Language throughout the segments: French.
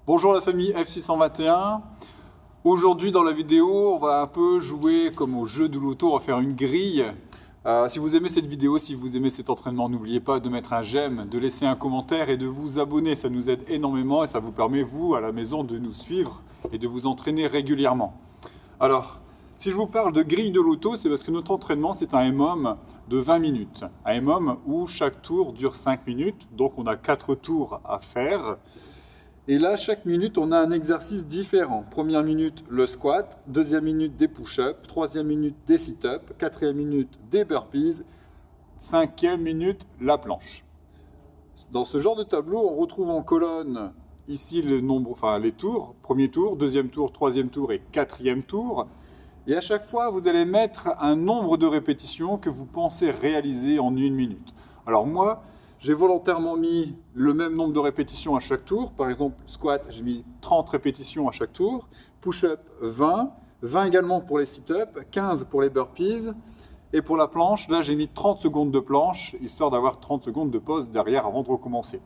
Bonjour la famille F621. Aujourd'hui dans la vidéo, on va un peu jouer comme au jeu de l'auto, on va faire une grille. Si vous aimez cette vidéo, si vous aimez cet entraînement, n'oubliez pas de mettre un j'aime, de laisser un commentaire et de vous abonner. Ça nous aide énormément et ça vous permet, vous, à la maison, de nous suivre et de vous entraîner régulièrement. Alors, si je vous parle de grille de l'auto, c'est parce que notre entraînement, c'est un MOM de 20 minutes. Un MOM où chaque tour dure 5 minutes, donc on a 4 tours à faire. Et là, chaque minute, on a un exercice différent. Première minute, le squat. Deuxième minute, des push-ups. Troisième minute, des sit-ups. Quatrième minute, des burpees. Cinquième minute, la planche. Dans ce genre de tableau, on retrouve en colonne ici le nombre, les tours. Premier tour, deuxième tour, troisième tour et quatrième tour. Et à chaque fois, vous allez mettre un nombre de répétitions que vous pensez réaliser en une minute. Alors moi, j'ai volontairement mis le même nombre de répétitions à chaque tour. Par exemple, squat, j'ai mis 30 répétitions à chaque tour. Push-up, 20. 20 également pour les sit-ups, 15 pour les burpees. Et pour la planche, là, j'ai mis 30 secondes de planche, histoire d'avoir 30 secondes de pause derrière avant de recommencer.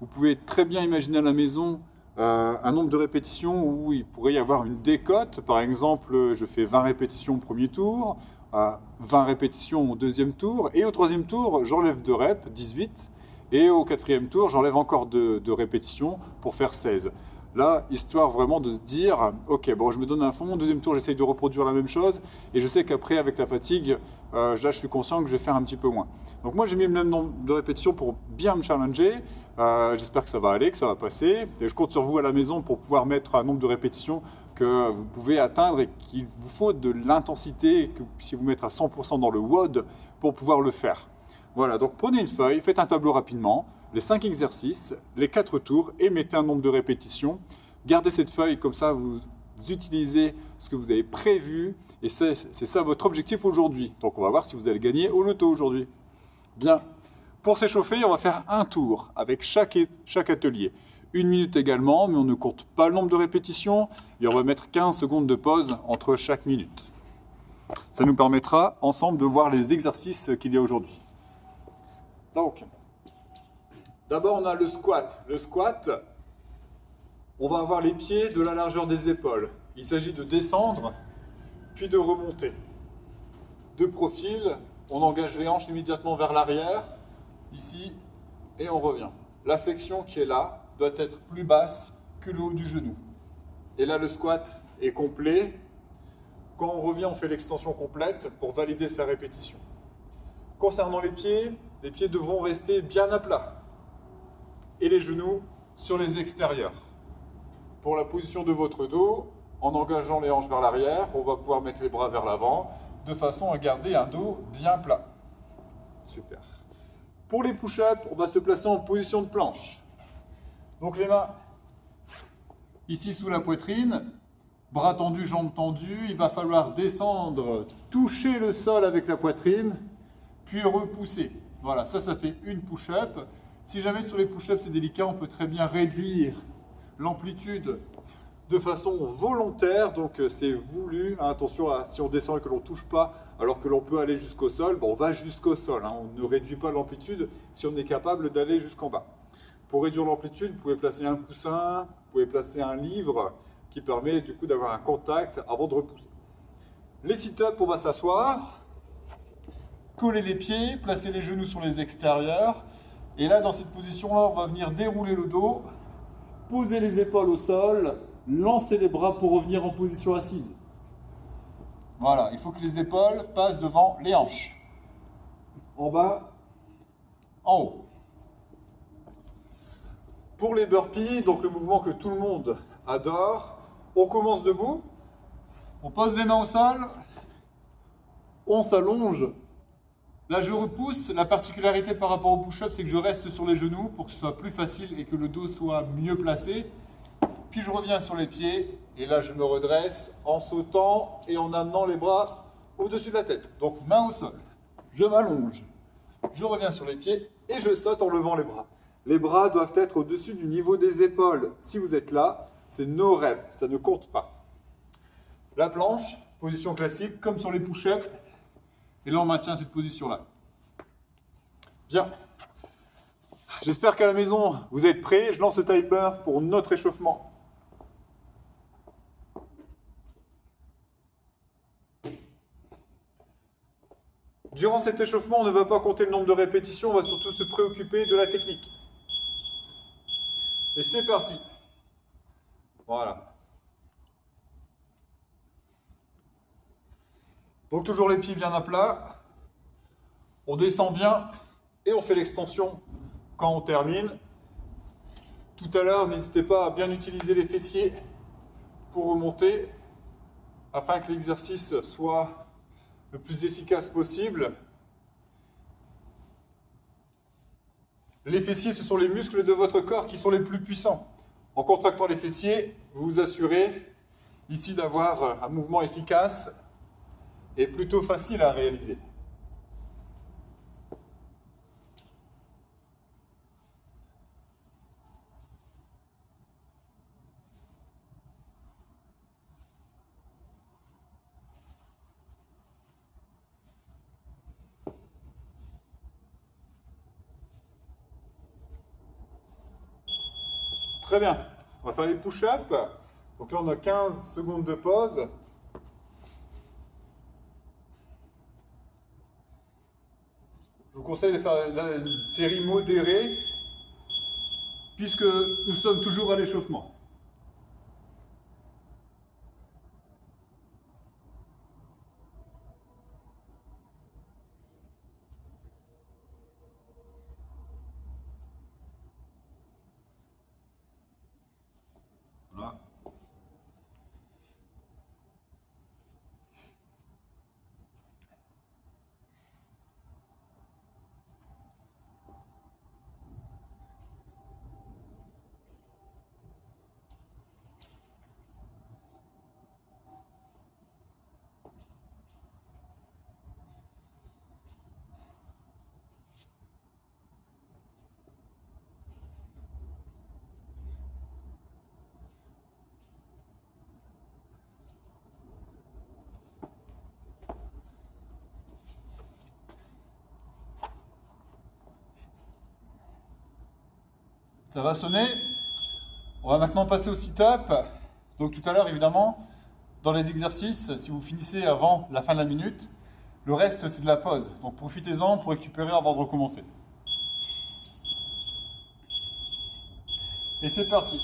Vous pouvez très bien imaginer à la maison un nombre de répétitions où il pourrait y avoir une décote. Par exemple, je fais 20 répétitions au premier tour, 20 répétitions au deuxième tour. Et au troisième tour, j'enlève 2 reps, 18. Et au quatrième tour, j'enlève encore 2 répétitions pour faire 16. Là, histoire vraiment de se dire, ok, bon, je me donne un fond, deuxième tour, j'essaye de reproduire la même chose, et je sais qu'après, avec la fatigue, là, je suis conscient que je vais faire un petit peu moins. Donc moi, j'ai mis le même nombre de répétitions pour bien me challenger. J'espère que ça va aller, que ça va passer. Et je compte sur vous à la maison pour pouvoir mettre un nombre de répétitions que vous pouvez atteindre et qu'il vous faut de l'intensité, que vous puissiez vous mettre à 100% dans le WOD pour pouvoir le faire. Voilà, donc prenez une feuille, faites un tableau rapidement, les 5 exercices, les 4 tours et mettez un nombre de répétitions. Gardez cette feuille, comme ça vous utilisez ce que vous avez prévu et c'est ça votre objectif aujourd'hui. Donc on va voir si vous allez gagner au loto aujourd'hui. Bien, pour s'échauffer, on va faire un tour avec chaque atelier. 1 minute également, mais on ne compte pas le nombre de répétitions et on va mettre 15 secondes de pause entre chaque minute. Ça nous permettra ensemble de voir les exercices qu'il y a aujourd'hui. Donc, d'abord on a le squat. Le squat, on va avoir les pieds de la largeur des épaules. Il s'agit de descendre, puis de remonter. De profil, on engage les hanches immédiatement vers l'arrière, ici, et on revient. La flexion qui est là doit être plus basse que le haut du genou. Et là, le squat est complet. Quand on revient, on fait l'extension complète pour valider sa répétition. Concernant les pieds devront rester bien à plat et les genoux sur les extérieurs. Pour la position de votre dos, en engageant les hanches vers l'arrière, on va pouvoir mettre les bras vers l'avant de façon à garder un dos bien plat. Super. Pour les push-ups, on va se placer en position de planche. Donc les mains ici sous la poitrine, bras tendus, jambes tendues. Il va falloir descendre, toucher le sol avec la poitrine, puis repousser. Voilà, ça fait une push-up. Si jamais sur les push-ups c'est délicat, on peut très bien réduire l'amplitude de façon volontaire, donc c'est voulu. Attention, si on descend et que l'on ne touche pas, alors que l'on peut aller jusqu'au sol, on va jusqu'au sol. On ne réduit pas l'amplitude si on est capable d'aller jusqu'en bas. Pour réduire l'amplitude, vous pouvez placer un coussin, vous pouvez placer un livre qui permet du coup d'avoir un contact avant de repousser. Les sit-ups, on va s'asseoir, coller les pieds, placer les genoux sur les extérieurs. Et là, dans cette position-là, on va venir dérouler le dos, poser les épaules au sol, lancer les bras pour revenir en position assise. Voilà, il faut que les épaules passent devant les hanches. En bas, en haut. Pour les burpees, donc le mouvement que tout le monde adore, on commence debout, on pose les mains au sol, on s'allonge. Là, je repousse. La particularité par rapport au push-up, c'est que je reste sur les genoux pour que ce soit plus facile et que le dos soit mieux placé. Puis je reviens sur les pieds et là, je me redresse en sautant et en amenant les bras au-dessus de la tête. Donc, main au sol. Je m'allonge. Je reviens sur les pieds et je saute en levant les bras. Les bras doivent être au-dessus du niveau des épaules. Si vous êtes là, c'est no rep, ça ne compte pas. La planche, position classique, comme sur les push-ups. Et là, on maintient cette position-là. Bien. J'espère qu'à la maison, vous êtes prêts. Je lance le timer pour notre échauffement. Durant cet échauffement, on ne va pas compter le nombre de répétitions, on va surtout se préoccuper de la technique. Et c'est parti. Voilà. Donc toujours les pieds bien à plat. On descend bien et on fait l'extension quand on termine. Tout à l'heure, n'hésitez pas à bien utiliser les fessiers pour remonter afin que l'exercice soit le plus efficace possible. Les fessiers, ce sont les muscles de votre corps qui sont les plus puissants. En contractant les fessiers, vous vous assurez ici d'avoir un mouvement efficace et plutôt facile à réaliser. Très bien. On va faire les push-ups. Donc là, on a 15 secondes de pause. Je vous conseille de faire une série modérée, puisque nous sommes toujours à l'échauffement. Voilà. Ça va sonner. On va maintenant passer au sit-up. Donc tout à l'heure, évidemment, dans les exercices, si vous finissez avant la fin de la minute, le reste, c'est de la pause. Donc profitez-en pour récupérer avant de recommencer. Et c'est parti.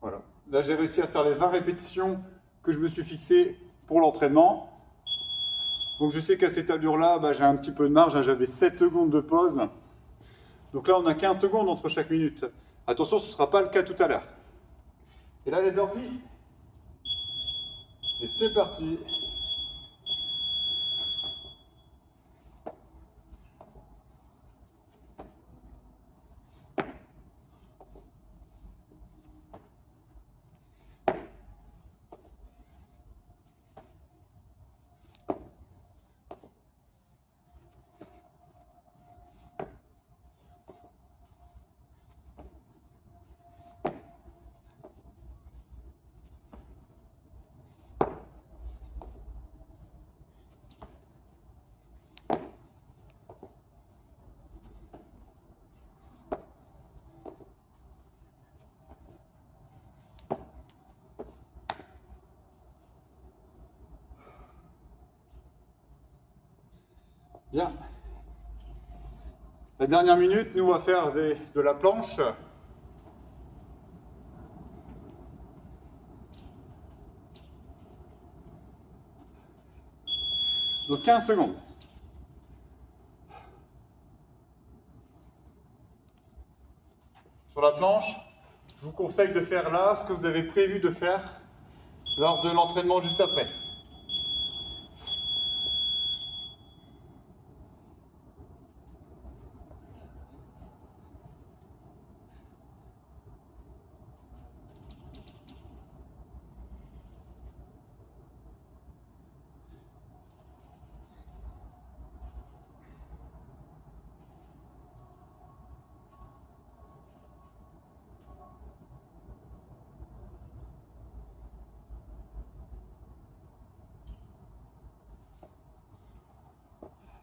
Voilà. Là, j'ai réussi à faire les 20 répétitions que je me suis fixé pour l'entraînement. Donc je sais qu'à cette allure-là, j'ai un petit peu de marge, hein, j'avais 7 secondes de pause. Donc là, on a 15 secondes entre chaque minute. Attention, ce ne sera pas le cas tout à l'heure. Et là, les burpees. Et c'est parti. Bien. La dernière minute, nous, on va faire de la planche. Donc 15 secondes. Sur la planche, je vous conseille de faire là ce que vous avez prévu de faire lors de l'entraînement juste après.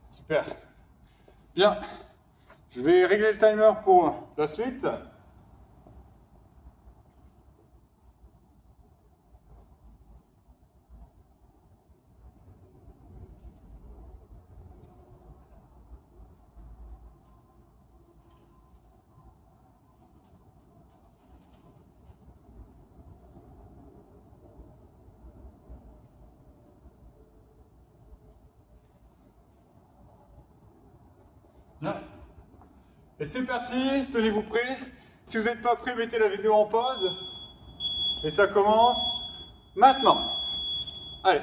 Super. Bien. Je vais régler le timer pour la suite. Bien. Et c'est parti, tenez-vous prêts. Si vous n'êtes pas prêts, mettez la vidéo en pause. Et ça commence maintenant. Allez.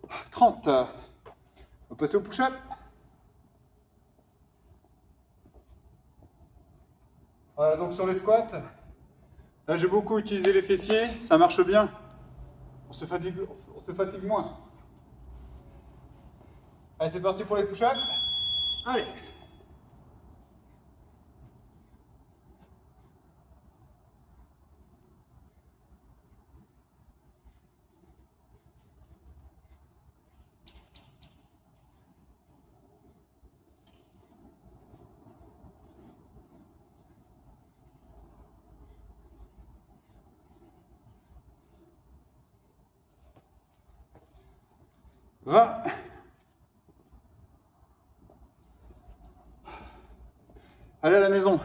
« 30. On va passer au push-up. Voilà, donc sur les squats, là j'ai beaucoup utilisé les fessiers, ça marche bien. On se fatigue moins. Allez, c'est parti pour les push-ups. Allez. Va. Allez à la maison.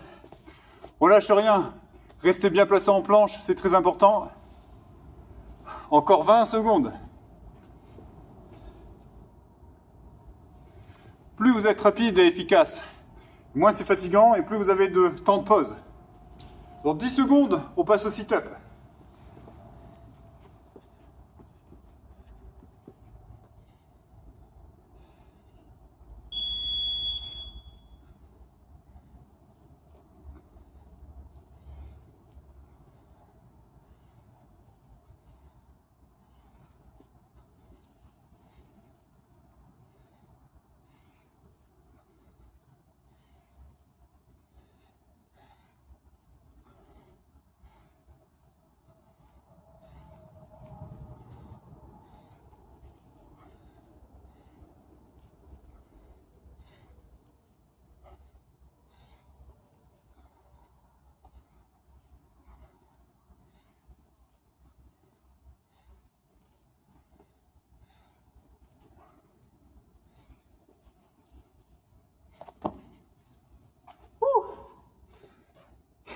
On lâche rien. Restez bien placé en planche, c'est très important. Encore 20 secondes. Plus vous êtes rapide et efficace, moins c'est fatigant et plus vous avez de temps de pause. Dans 10 secondes, on passe au sit-up.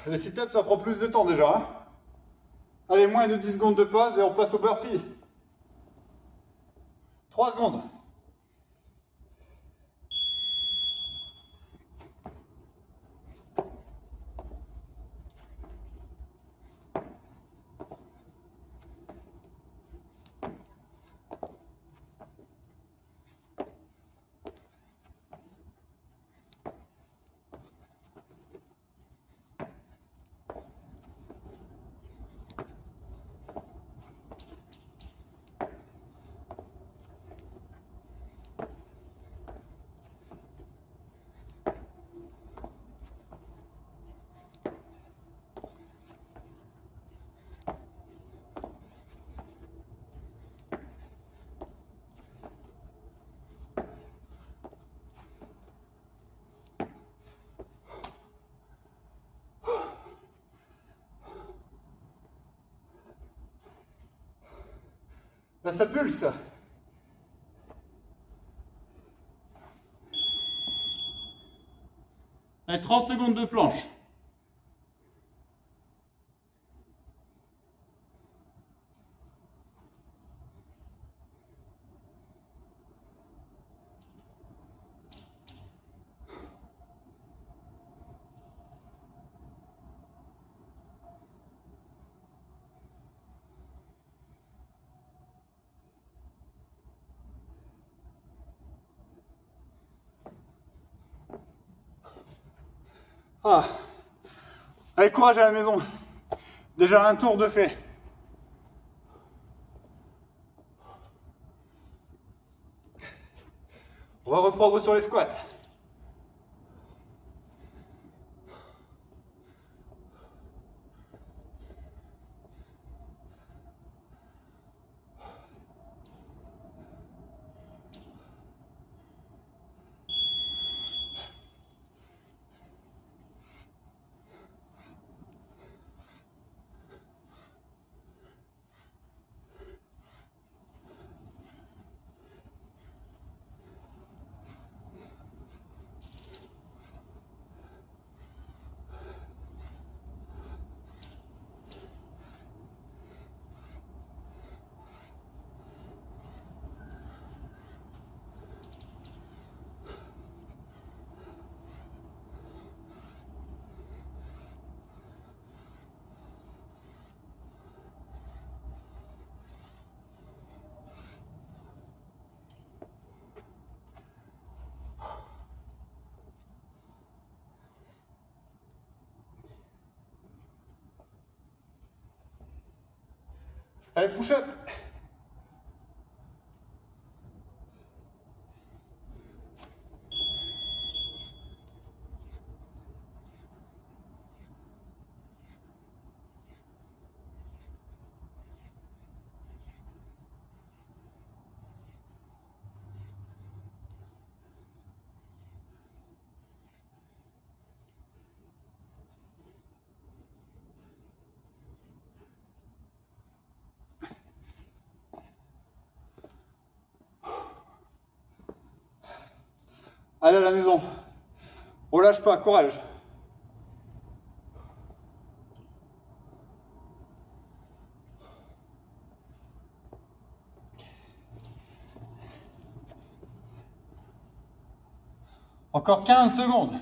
Les sit-ups, ça prend plus de temps déjà. Hein. Allez, moins de 10 secondes de pause et on passe au burpee. 3 secondes. Là, ça pulse. Allez, 30 secondes de planche. Ah. Allez, courage à la maison. Déjà un tour de fait. On va reprendre sur les squats. Allez, push-up. Allez à la maison. On lâche pas, courage. Encore 15 secondes.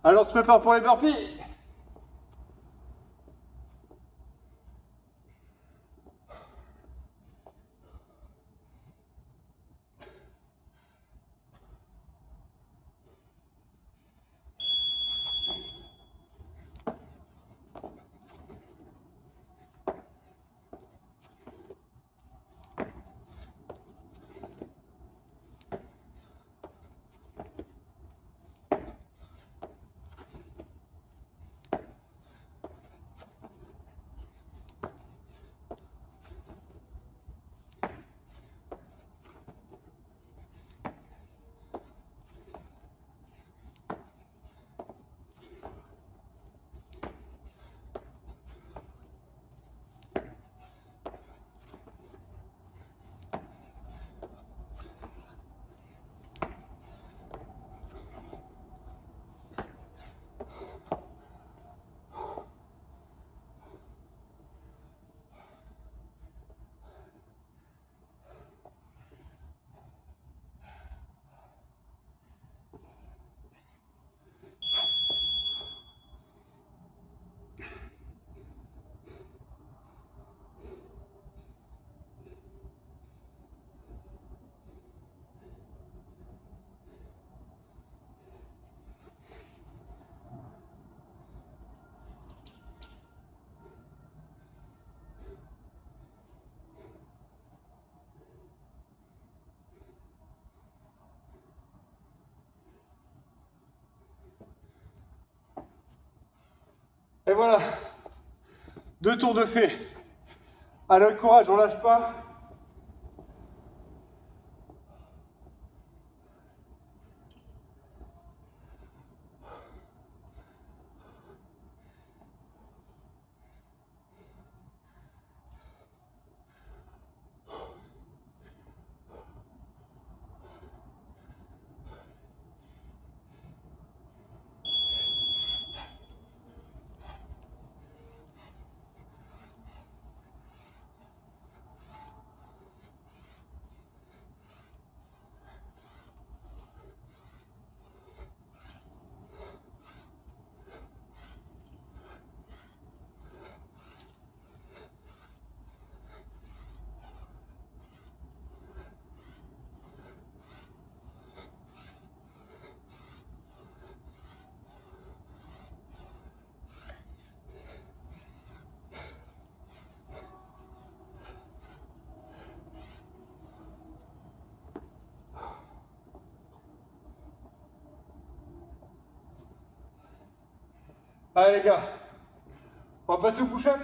Alors on se prépare pour les burpees. Et voilà, 2 tours de fait. Allez, courage, on lâche pas. Allez les gars, on va passer au push-up.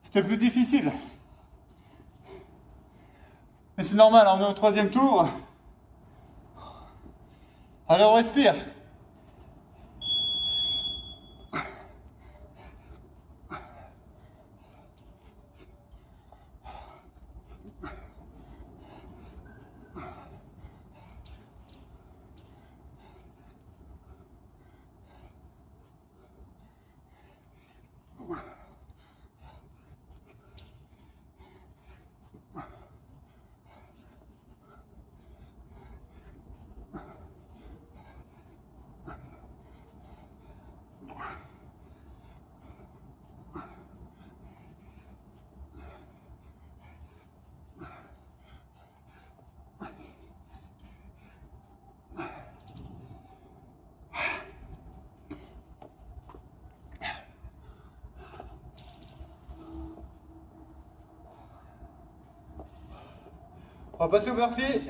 C'était plus difficile. Mais c'est normal, on est au 3e tour. Allez, on respire. On va passer au burpee.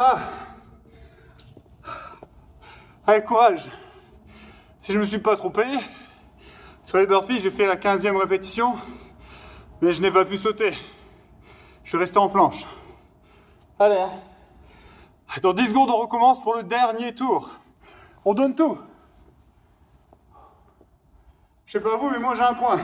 Ah. Allez, courage. Si je me suis pas trompé, sur les burpees, j'ai fait la 15e répétition, mais je n'ai pas pu sauter. Je suis resté en planche. Allez, hein. Dans 10 secondes, on recommence pour le dernier tour. On donne tout. Je sais pas vous, mais moi j'ai un point.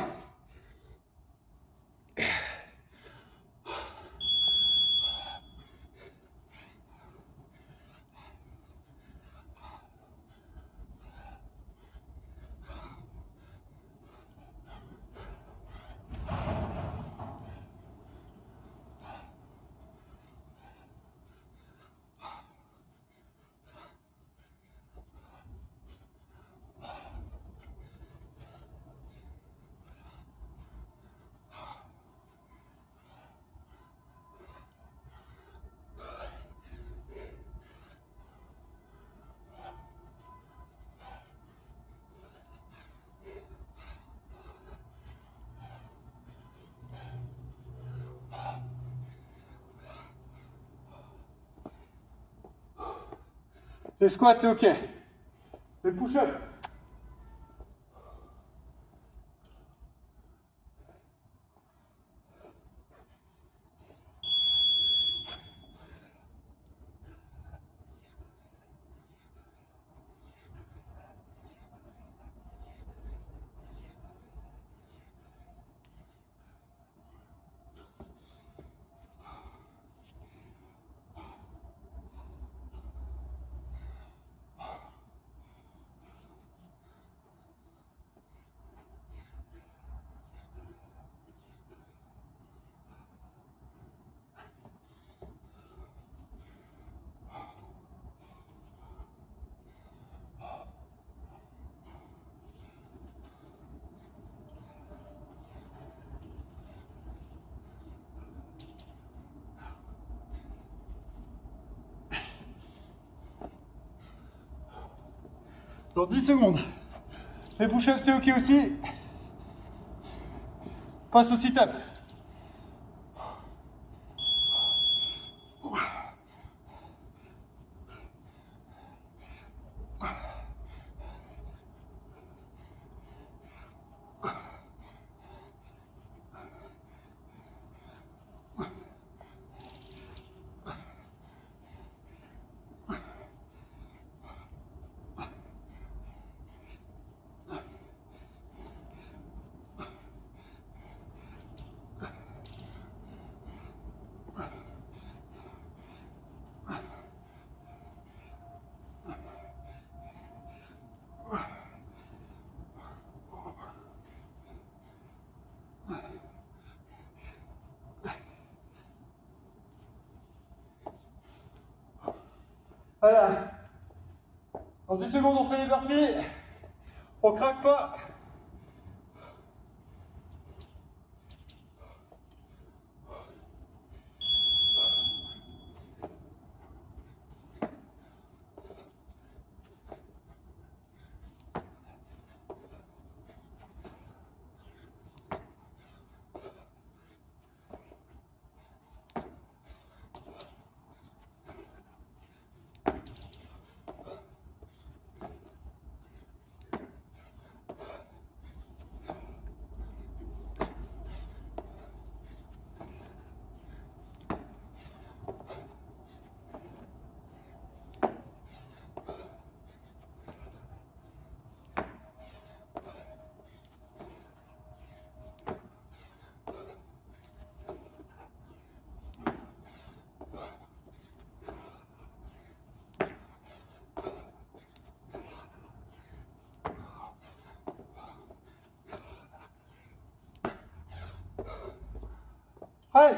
Les squats, c'est ok. Les push-ups. Dans 10 secondes. Les push-ups, c'est ok aussi. Passe au sit-up. Voilà. Dans 10 secondes, on fait les burpees. On craque pas. Allez.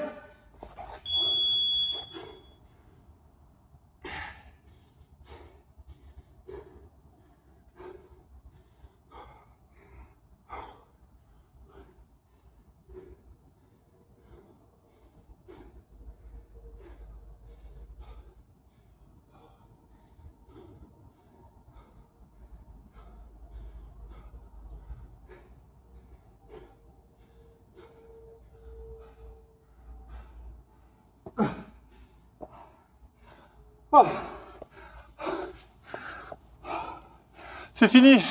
C'est fini.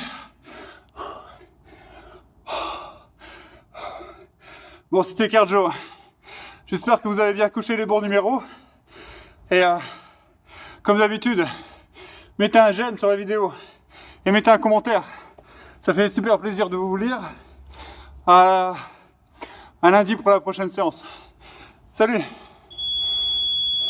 Bon, c'était cardio. J'espère que vous avez bien couché les bons numéros. Et comme d'habitude, mettez un j'aime sur la vidéo et mettez un commentaire. Ça fait super plaisir de vous lire. À lundi pour la prochaine séance. Salut!